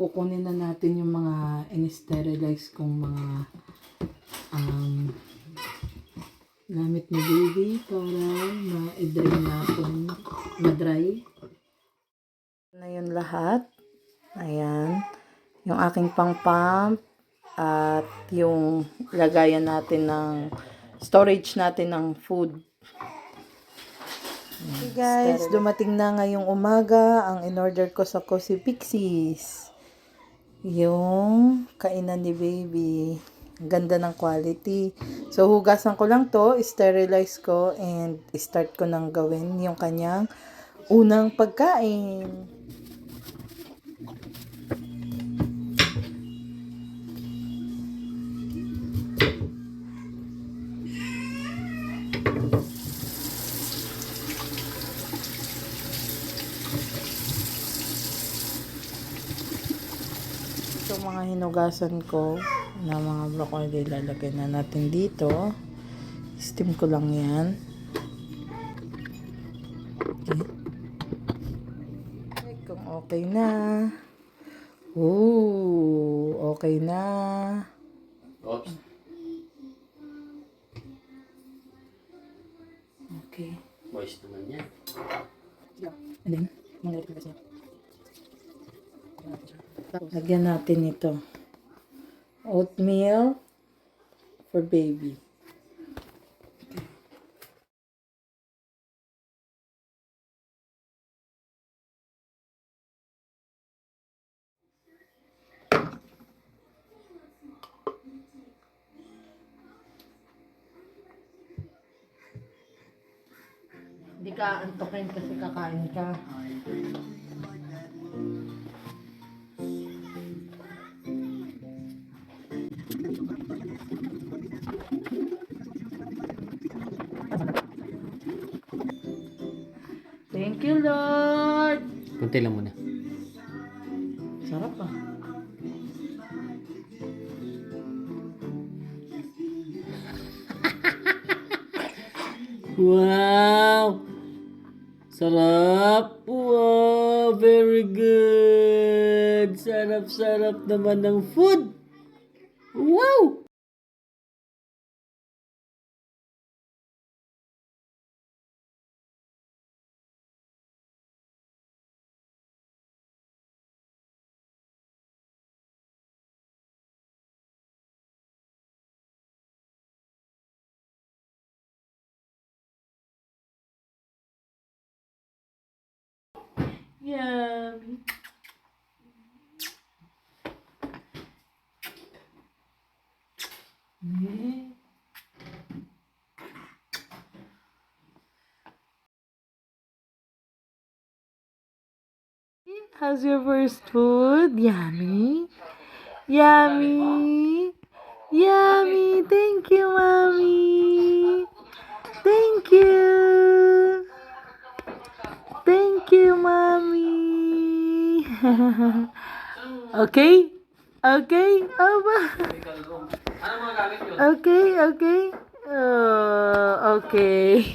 kukunin na natin yung mga in-sterilize kong mga gamit ni baby para ma-dry natin, ma-dry. Na yun lahat. Ayan. Yung aking pang-pump at yung lagayan natin ng storage natin ng food. Okay guys, dumating na ngayong umaga ang in-order ko sa Cozy Pixies. Yung kainan ni baby. Ang ganda ng quality. So, hugasan ko lang to, sterilize ko, and start ko nang gawin yung kanyang unang pagkain. Ito mga hinugasan ko na mga broccoli, lalagay na natin dito. Steam ko lang yan. Okay. Kung okay na. Ooh, okay na. Oops. Okay. Moist naman yan. Yeah. And then, mangyari ko kasi. Lagyan natin ito. Oatmeal for baby. Hindi ka antokin kasi kakain ka. Thank you, Lord! Kunti lang muna. Sarap ah. Wow! Sarap! Wow! Very good! Sarap-sarap naman ng food! Wow! Yum! How's your first food? Yummy? Yummy? Yummy! Thank you, Mommy! Thank you! Thank you, Mommy! Okay? Okay? Aba? Okay, okay. Oh, okay.